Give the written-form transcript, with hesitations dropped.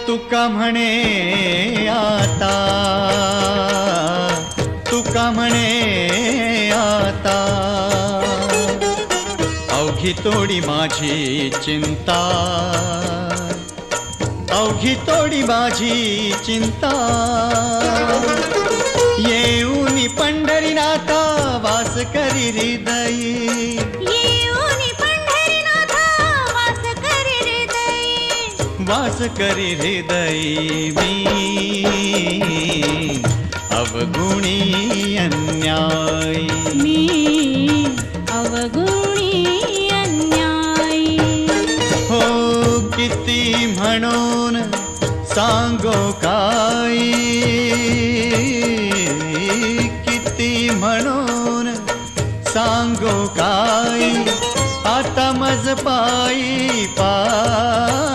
तुका म्हणे आता, तुका म्हणे आता, अवघी तोडी माझी चिंता, अवघी तोडी माझी चिंता, येऊनी पंढरीनाथा वास करी हृदयी, येऊनी पंढरीनाथा वास करी हृदयी, वास करी हृदयी मी अवगुणी अन्यायी, मी अवगुणी अन्यायी. हो किती म्हणून सांगो काय, किती म्हणून सांगो काय, आता मज पायी पायी